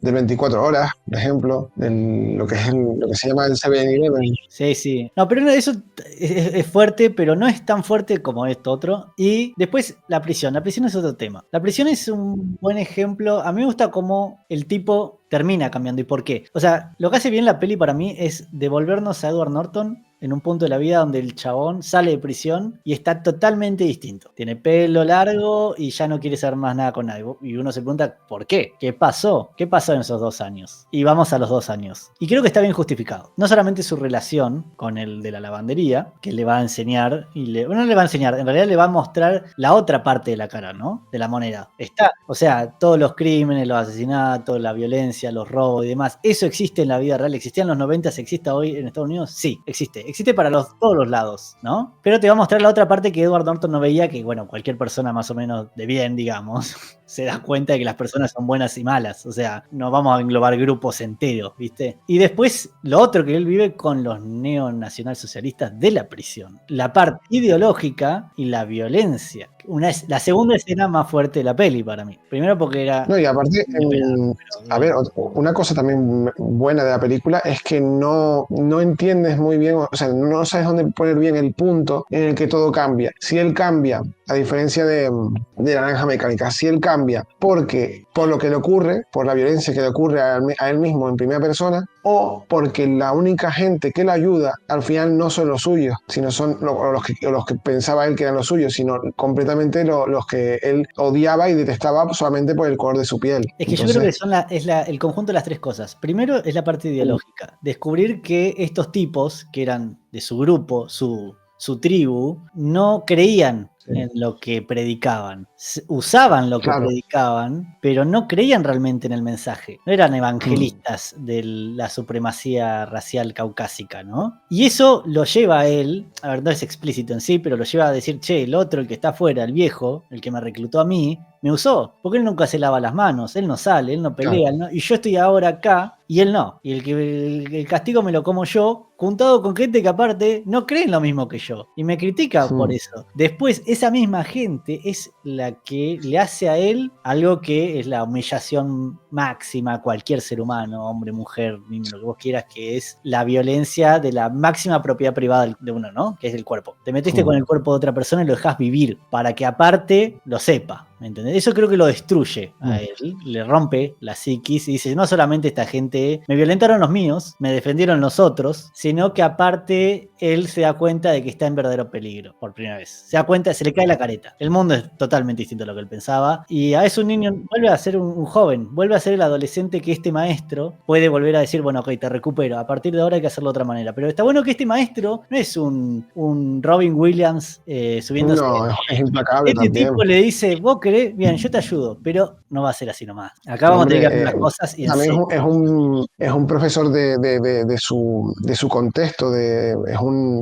24 horas, por ejemplo, lo que se llama el 7-Eleven. Sí, sí. No, pero eso es fuerte, pero no es tan fuerte como esto otro. Y después la prisión. La prisión es otro tema. La prisión es un buen ejemplo. A mí me gusta cómo el tipo termina cambiando. ¿Y por qué? O sea, lo que hace bien la peli para mí es devolvernos a Edward Norton en un punto de la vida donde el chabón sale de prisión y está totalmente distinto. Tiene pelo largo y ya no quiere saber más nada con nadie. Y uno se pregunta, ¿por qué? ¿Qué pasó? ¿Qué pasó en esos 2 años? Y vamos a los 2 años. Y creo que está bien justificado. No solamente su relación con el de la lavandería, que le va a enseñar, bueno, no le va a enseñar, en realidad le va a mostrar la otra parte de la cara, ¿no? De la moneda. Está, o sea, todos los crímenes, los asesinatos, la violencia, los robos y demás. Eso existe en la vida real. ¿Existía en los 90? ¿Se existe hoy en Estados Unidos? Sí, existe. Existe para todos los lados, ¿no? Pero te va a mostrar la otra parte que Edward Norton no veía, que, bueno, cualquier persona más o menos de bien, digamos, se da cuenta de que las personas son buenas y malas. O sea, no vamos a englobar grupos enteros, ¿viste? Y después, lo otro que él vive con los neonacionalsocialistas de la prisión. La parte ideológica y la violencia. La segunda escena más fuerte de la peli para mí. Primero porque era... No, y aparte, a ver, una cosa también buena de la película es que no entiendes muy bien, o sea, no sabes dónde poner bien el punto en el que todo cambia. Si él cambia, a diferencia de Naranja Mecánica, si él cambia por lo que le ocurre, por la violencia que le ocurre a él mismo en primera persona, o porque la única gente que le ayuda al final no son los suyos, sino son los que pensaba él que eran los suyos, sino completamente los que él odiaba y detestaba solamente por el color de su piel. Es que yo creo que es el conjunto de las 3 cosas. Primero es la parte ideológica. Descubrir que estos tipos, que eran de su grupo, su tribu, no creían en lo que predicaban. Usaban lo que predicaban, pero no creían realmente en el mensaje. No eran evangelistas de la supremacía racial caucásica, ¿no? Y eso lo lleva a él, a ver, no es explícito en sí, pero lo lleva a decir, che, el otro, el que está afuera, el viejo, el que me reclutó a mí, me usó, porque él nunca se lava las manos, él no sale, él no pelea, él no, y yo estoy ahora acá y él no. Y el castigo me lo como yo, juntado con gente que aparte no creen lo mismo que yo y me critica por eso. Después, esa misma gente es la que le hace a él algo que es la humillación máxima a cualquier ser humano, hombre, mujer, niño, lo que vos quieras, que es la violencia de la máxima propiedad privada de uno, ¿no? Que es el cuerpo. Te metiste con el cuerpo de otra persona y lo dejás vivir para que aparte lo sepa. ¿Me entendés? Eso creo que lo destruye a él, le rompe la psiquis y dice, no solamente esta gente, me violentaron los míos, me defendieron los otros, sino que aparte él se da cuenta de que está en verdadero peligro por primera vez. Se da cuenta, se le cae la careta. El mundo es totalmente distinto a lo que él pensaba y a eso un niño vuelve a ser un joven, vuelve a ser el adolescente que este maestro puede volver a decir, bueno, ok, te recupero, a partir de ahora hay que hacerlo de otra manera. Pero está bueno que este maestro no es un Robin Williams subiéndose. No, es implacable este también. tipo le dice, vos querés, bien, yo te ayudo, pero no va a ser así nomás. Acá vamos a tener que hacer las cosas y también es un profesor de su contexto,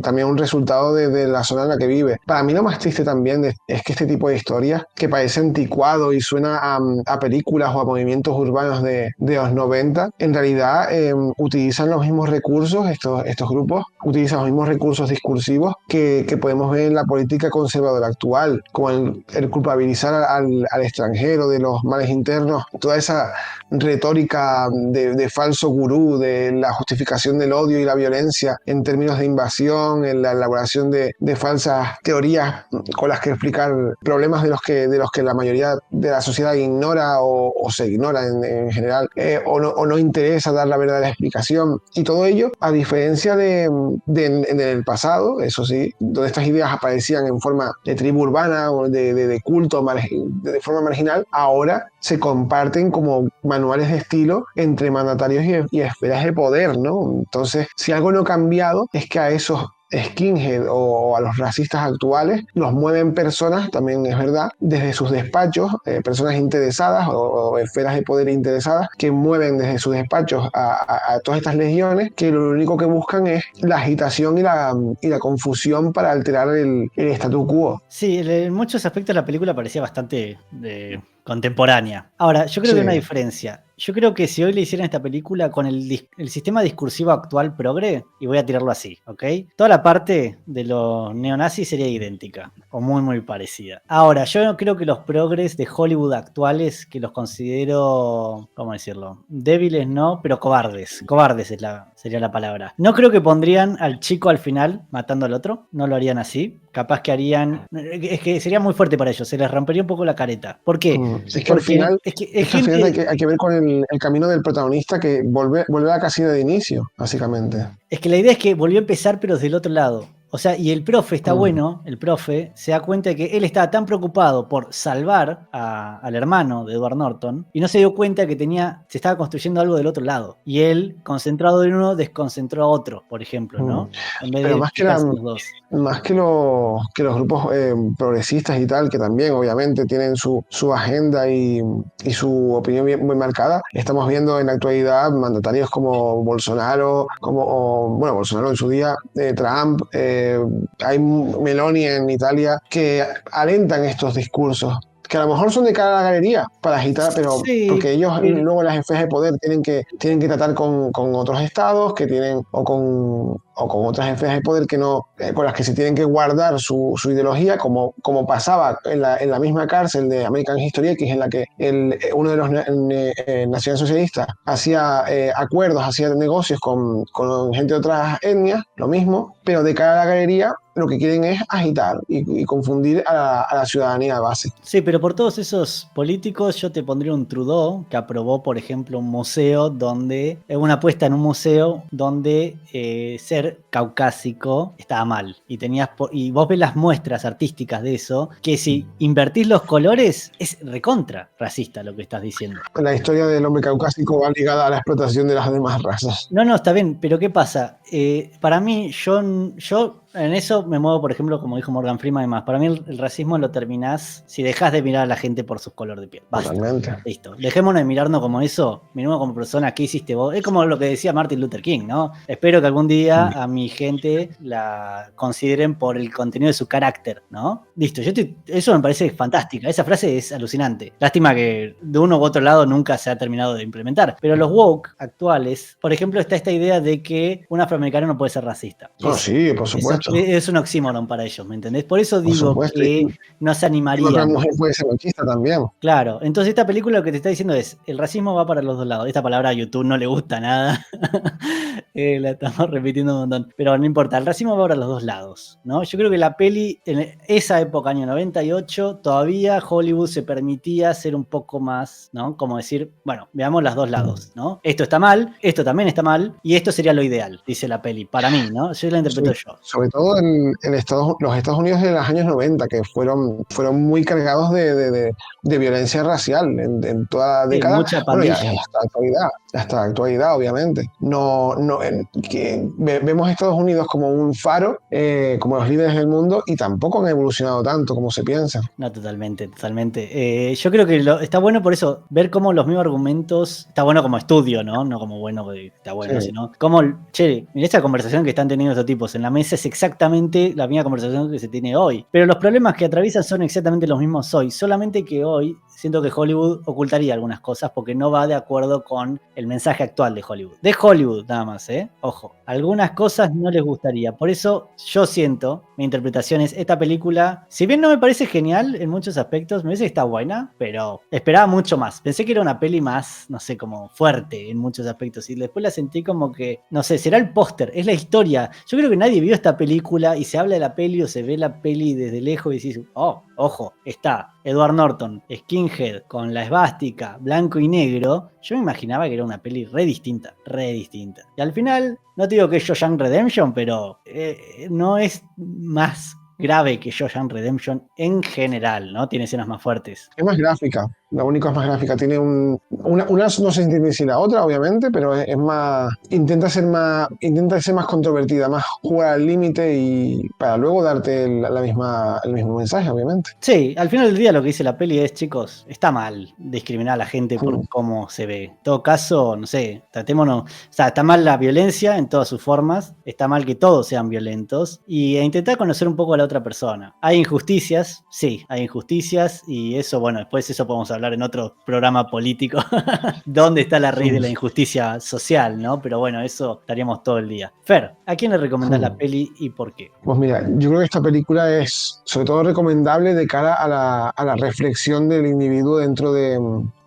también un resultado de la zona en la que vive. Para mí lo más triste también es que este tipo de historias, que parece anticuado y suena a películas o a movimientos urbanos de los 90, en realidad utilizan los mismos recursos, estos grupos, utilizan los mismos recursos discursivos que podemos ver en la política conservadora actual, como el culpabilizar al extranjero de los males internos, toda esa retórica de falso gurú, de la justificación del odio y la violencia en términos de invasión, en la elaboración de falsas teorías con las que explicar problemas de los que la mayoría de la sociedad ignora o se ignora en general, o no interesa dar la verdadera explicación. Y todo ello, a diferencia en el pasado, eso sí, donde estas ideas aparecían en forma de tribu urbana o de culto de forma marginal, ahora se comparten como manuales de estilo entre mandatarios y esferas de poder, ¿no? Entonces, si algo no ha cambiado, es que a esos skinhead o a los racistas actuales los mueven personas, también es verdad, desde sus despachos, personas interesadas o esferas de poder interesadas que mueven desde sus despachos a todas estas legiones que lo único que buscan es la agitación y la confusión para alterar el statu quo. Sí, en muchos aspectos la película parecía bastante contemporánea. Ahora, yo creo que hay una diferencia. Yo creo que si hoy le hicieran esta película con el sistema discursivo actual progre, y voy a tirarlo así, ¿ok? Toda la parte de los neonazis sería idéntica. o muy, muy parecida. Ahora, yo no creo que los progres de Hollywood actuales, que los considero, ¿cómo decirlo? Débiles, no, pero cobardes. Cobardes sería la palabra. No creo que pondrían al chico al final matando al otro, no lo harían así. Capaz que harían. Es que sería muy fuerte para ellos, se les rompería un poco la careta. ¿Por qué? Es que al Porque final, es que es que al final hay que ver con el camino del protagonista que vuelve a la casilla de inicio, básicamente. Es que la idea es que volvió a empezar, pero desde el otro lado. O sea, y el profe está Mm. bueno, el profe se da cuenta de que él estaba tan preocupado por salvar al hermano de Edward Norton y no se dio cuenta que se estaba construyendo algo del otro lado. Y él, concentrado en uno, desconcentró a otro, por ejemplo, ¿no? En vez Pero de fijarse en los dos. más que los grupos progresistas y tal, que también obviamente tienen su agenda y su opinión muy marcada, estamos viendo en la actualidad mandatarios como Bolsonaro, bueno, Bolsonaro en su día, Trump, hay Meloni en Italia, que alentan estos discursos que a lo mejor son de cara a la galería para agitar, pero Sí, porque ellos pero luego las esferas de poder tienen que tratar con otros estados que tienen o con otras esferas de poder que no, con las que se tienen que guardar su ideología, como pasaba en la misma cárcel de American History X, en la que uno de los nacionalsocialistas hacía acuerdos, hacía negocios con gente de otras etnias, lo mismo, pero de cara a la galería lo que quieren es agitar y confundir a la ciudadanía de base. Sí, pero por todos esos políticos yo te pondría un Trudeau que aprobó, por ejemplo, un museo donde, una apuesta en un museo donde ser caucásico estaba mal. Y vos ves las muestras artísticas de eso, que si invertís los colores es recontra racista lo que estás diciendo. La historia del hombre caucásico va ligada a la explotación de las demás razas. No, está bien, pero ¿qué pasa? Para mí, yo en eso me muevo, por ejemplo, como dijo Morgan Freeman y demás. Para mí el racismo lo terminás si dejás de mirar a la gente por su color de piel. Basta. Totalmente. Listo. Dejémonos de mirarnos como eso. Miremos como persona, ¿qué hiciste vos? Es como lo que decía Martin Luther King, ¿no? Espero que algún día a mi gente la consideren por el contenido de su carácter, ¿no? Listo. Eso me parece fantástica. Esa frase es alucinante. Lástima que de uno u otro lado nunca se ha terminado de implementar. Pero los woke actuales, por ejemplo, está esta idea de que un afroamericano no puede ser racista. Sí, por supuesto. Es un oxímoron para ellos, ¿me entendés? Por eso digo que no se animarían. Otra mujer puede ser machista también. Claro, entonces esta película lo que te está diciendo es, el racismo va para los dos lados. Esta palabra a YouTube no le gusta nada. La estamos repitiendo un montón. Pero no importa, el racismo va para los dos lados, ¿no? Yo creo que la peli, en esa época, año 98, todavía Hollywood se permitía ser un poco más, ¿no? Como decir, bueno, veamos los dos lados, ¿no? Esto está mal, esto también está mal, y esto sería lo ideal, dice la peli, para mí, ¿no? Yo la interpreto yo. Sobre todo en los Estados Unidos de los años 90, que fueron muy cargados de violencia racial en toda la década. Mucha bueno, y pandilla. hasta la actualidad, obviamente. Vemos a Estados Unidos como un faro, como los líderes del mundo, y tampoco han evolucionado tanto como se piensa. No, totalmente. Yo creo que está bueno por eso, ver cómo los mismos argumentos, está bueno como estudio, ¿no? No como bueno que está bueno, Sí. sino como, mirá esta conversación que están teniendo estos tipos en la mesa es exactamente la misma conversación que se tiene hoy. Pero los problemas que atraviesan son exactamente los mismos hoy, solamente que hoy siento que Hollywood ocultaría algunas cosas porque no va de acuerdo con el mensaje actual de Hollywood. De Hollywood nada más, Ojo, algunas cosas no les gustaría. Por eso yo siento, mi interpretación es, esta película, si bien no me parece genial en muchos aspectos, me parece que está buena, pero esperaba mucho más. Pensé que era una peli más, no sé, como fuerte en muchos aspectos y después la sentí como que, no sé, será el póster, es la historia. Yo creo que nadie vio esta película y se habla de la peli o se ve la peli desde lejos y decís, oh, ojo, está Edward Norton, skinhead, con la esvástica, blanco y negro. Yo me imaginaba que era una peli re distinta. Y al final, no te digo que es Shawshank Redemption, pero no es más grave que Shawshank Redemption en general, ¿no? Tiene escenas más fuertes. Es más gráfica, la única es más gráfica. Tiene una no se entiende si la otra, obviamente, pero es más. Intenta ser más controvertida, más jugar al límite y para luego darte el mismo mensaje, obviamente. Sí, al final del día lo que dice la peli es, chicos, está mal discriminar a la gente por cómo se ve. En todo caso, no sé, tratémonos. O sea, está mal la violencia en todas sus formas, está mal que todos sean violentos, y intentar conocer un poco a la otra persona. ¿Hay injusticias? Sí, hay injusticias y eso, bueno, después eso podemos hablar en otro programa político. ¿Dónde está la raíz de la injusticia social, no? Pero bueno, eso estaríamos todo el día. Fer, ¿a quién le recomendás la peli y por qué? Pues mira, yo creo que esta película es sobre todo recomendable de cara a la reflexión del individuo dentro de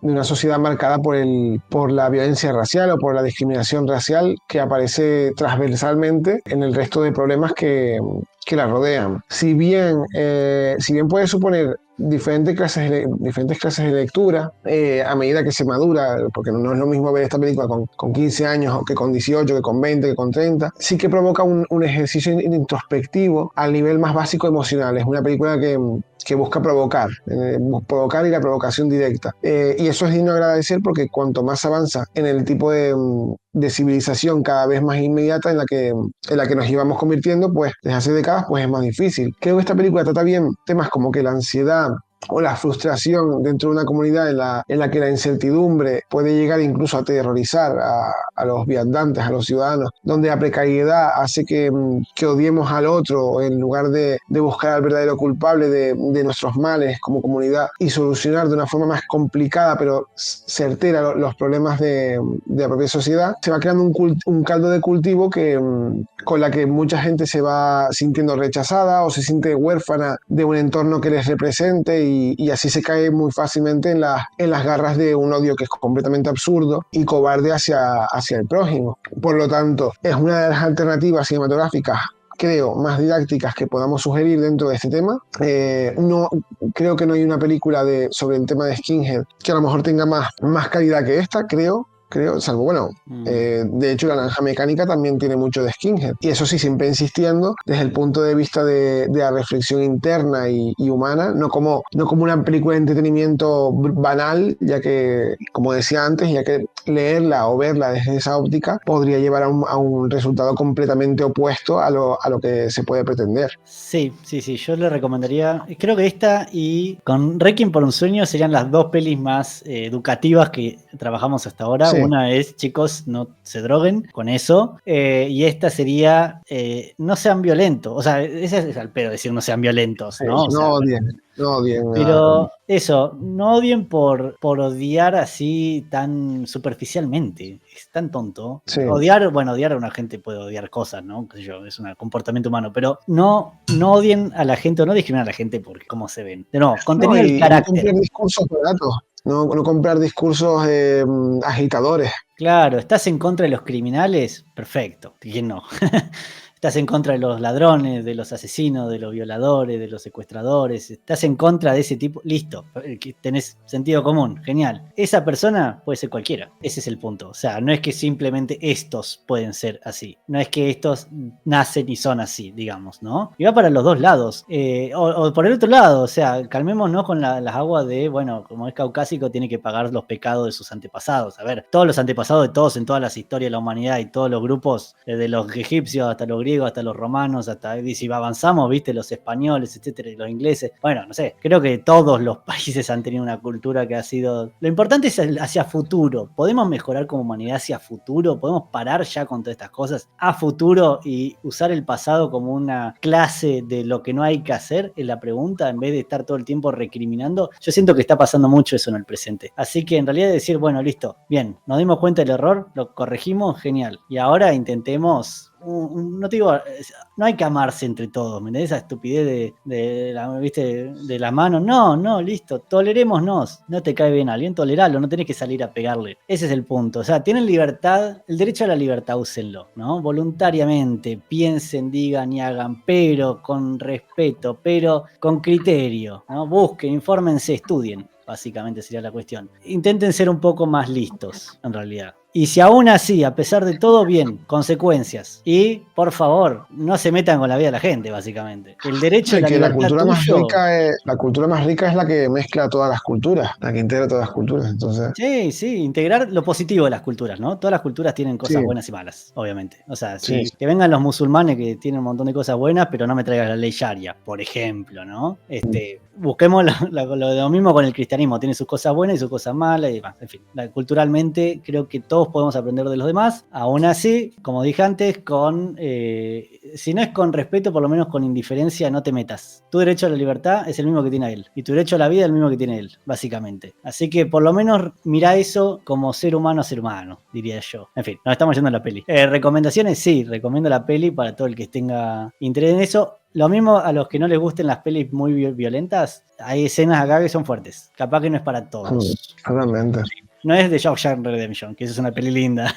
una sociedad marcada por la violencia racial o por la discriminación racial que aparece transversalmente en el resto de problemas que la rodean. Si bien puede suponer diferentes clases de lectura a medida que se madura, porque no es lo mismo ver esta película con 15 años que con 18, que con 20, que con 30, sí que provoca un ejercicio introspectivo al nivel más básico emocional. Es una película que busca provocar y la provocación directa. Y eso es digno de agradecer porque cuanto más avanza en el tipo de civilización cada vez más inmediata en la que nos íbamos convirtiendo, pues desde hace décadas, pues es más difícil. Creo que esta película trata bien temas como que la ansiedad o la frustración dentro de una comunidad en la que la incertidumbre puede llegar incluso a aterrorizar a los viandantes, a los ciudadanos, donde la precariedad hace que odiemos al otro en lugar de buscar al verdadero culpable de nuestros males como comunidad y solucionar de una forma más complicada pero certera los problemas de la propia sociedad, se va creando un caldo de cultivo con la que mucha gente se va sintiendo rechazada o se siente huérfana de un entorno que les represente y así se cae muy fácilmente en las garras de un odio que es completamente absurdo y cobarde hacia el prójimo. Por lo tanto, es una de las alternativas cinematográficas creo, más didácticas que podamos sugerir dentro de este tema. No, creo que no hay una película sobre el tema de Skinhead que a lo mejor tenga más calidad que esta, creo, salvo, bueno, de hecho La Naranja Mecánica también tiene mucho de Skinhead, y eso sí, siempre insistiendo desde el punto de vista de la reflexión interna y humana, no como una película de entretenimiento banal, ya que, como decía antes, ya que leerla o verla desde esa óptica podría llevar a un resultado completamente opuesto a lo que se puede pretender. Sí, yo le recomendaría, creo que esta y con Requiem por un sueño serían las dos pelis más educativas que trabajamos hasta ahora. Sí. Una es, chicos, no se droguen con eso, y esta sería, no sean violentos, o sea, ese es al pedo decir no sean violentos, ¿no? O sea, No odien. pero eso, no odien por odiar así tan superficialmente. Es tan tonto. Sí. Odiar a una gente puede odiar cosas, ¿no? Qué sé yo, es un comportamiento humano. Pero no odien a la gente o no discriminen a la gente porque cómo se ven. No, contenido del carácter. No comprar discursos baratos. No comprar discursos agitadores. Claro, ¿estás en contra de los criminales? Perfecto. ¿Quién no? Estás en contra de los ladrones, de los asesinos, de los violadores, de los secuestradores. Estás en contra de ese tipo. Listo. Tenés sentido común. Genial. Esa persona puede ser cualquiera. Ese es el punto. O sea, no es que simplemente estos pueden ser así. No es que estos nacen y son así, digamos, ¿no? Y va para los dos lados. O por el otro lado, o sea, calmémonos con las aguas de, bueno, como es caucásico, tiene que pagar los pecados de sus antepasados. A ver, todos los antepasados de todos en todas las historias de la humanidad y todos los grupos, desde los egipcios hasta los griegos, hasta los romanos, hasta si avanzamos, viste, los españoles, etcétera, y los ingleses. Bueno, no sé, creo que todos los países han tenido una cultura que ha sido... Lo importante es hacia futuro. ¿Podemos mejorar como humanidad hacia futuro? ¿Podemos parar ya con todas estas cosas a futuro y usar el pasado como una clase de lo que no hay que hacer? Es la pregunta, en vez de estar todo el tiempo recriminando. Yo siento que está pasando mucho eso en el presente. Así que en realidad decir, bueno, listo, bien, nos dimos cuenta del error, lo corregimos, genial. Y ahora intentemos... no te digo, no hay que amarse entre todos, ¿me entendés? Esa estupidez de las manos, no, listo, tolerémonos, no te cae bien a alguien, toleralo, no tenés que salir a pegarle, ese es el punto, o sea, tienen libertad, el derecho a la libertad, úsenlo, ¿no? Voluntariamente, piensen, digan y hagan, pero con respeto, pero con criterio, ¿no? Busquen, infórmense, estudien, básicamente sería la cuestión. Intenten ser un poco más listos, en realidad. Y si aún así, a pesar de todo, bien, consecuencias. Y, por favor, no se metan con la vida de la gente, básicamente. El derecho a la libertad la cultura más rica es la que mezcla todas las culturas, la que integra todas las culturas. Entonces... Sí, integrar lo positivo de las culturas, ¿no? Todas las culturas tienen cosas buenas y malas, obviamente. O sea, que vengan los musulmanes que tienen un montón de cosas buenas, pero no me traigas la ley sharia, por ejemplo, ¿no? Busquemos lo mismo con el cristianismo, tiene sus cosas buenas y sus cosas malas y demás. En fin, culturalmente creo que todo todos podemos aprender de los demás. Aún así, como dije antes, si no es con respeto, por lo menos con indiferencia, no te metas. Tu derecho a la libertad es el mismo que tiene él. Y tu derecho a la vida es el mismo que tiene él, básicamente. Así que por lo menos mirá eso como ser humano a ser humano, diría yo. En fin, nos estamos yendo a la peli. Recomendaciones, sí, recomiendo la peli para todo el que tenga interés en eso. Lo mismo a los que no les gusten las pelis muy violentas, hay escenas acá que son fuertes. Capaz que no es para todos. Realmente. No es de Shawshank Redemption, que eso es una peli linda.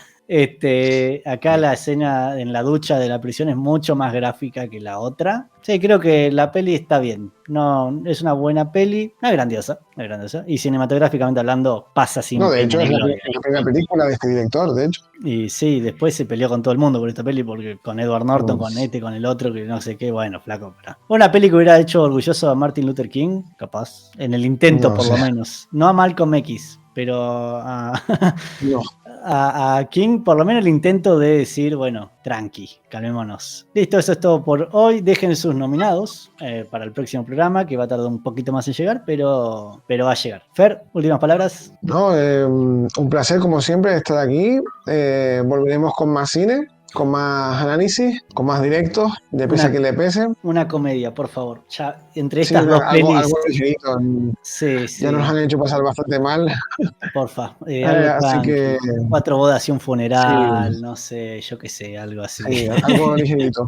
Acá la escena en la ducha de la prisión es mucho más gráfica que la otra. Sí, creo que la peli está bien. No, es una buena peli. No es grandiosa, no es grandiosa. Y cinematográficamente hablando, pasa sin No, de pena hecho, ni es la gloria. primera película de este director, de hecho. Y sí, después se peleó con todo el mundo por esta peli, porque con Edward Norton, Uf. con el otro, que no sé qué, bueno, flaco. Pero una peli que hubiera hecho orgulloso a Martin Luther King, capaz. En el intento, No por sé. lo menos. No a Malcolm X, pero No. a King, por lo menos el intento de decir, bueno, tranqui, calmémonos. Listo, eso es todo por hoy. Dejen sus nominados para el próximo programa, que va a tardar un poquito más en llegar, pero va a llegar. Fer, últimas palabras. No, un placer como siempre estar aquí. Volveremos con más cine, con más análisis, con más directos, de pese a que le pese. Una comedia, por favor. Ya, entre Sí, estas dos pelis. algo ligerito. Sí, Ya nos sí. han hecho pasar bastante mal. Porfa, algo Así tranqui. que 4 bodas y un sí, funeral, no sé, yo qué sé, algo así. sí, algo ligerito.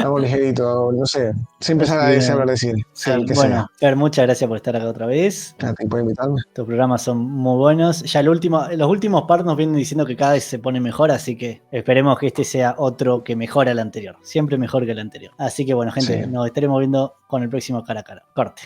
Algo ligerito, no sé. Siempre se Así agradece bien. hablar de cine, sea el Sí, que sea. bueno, Fer, muchas gracias por estar acá otra vez. A ti por invitarme. Tus programas son muy buenos. Ya los últimos par nos vienen diciendo que cada vez se pone mejor, así que esperemos que este sea otro que mejora el anterior. Siempre mejor que el anterior. Así que bueno, gente, Sí. nos estaremos viendo con el próximo cara a cara. Corte.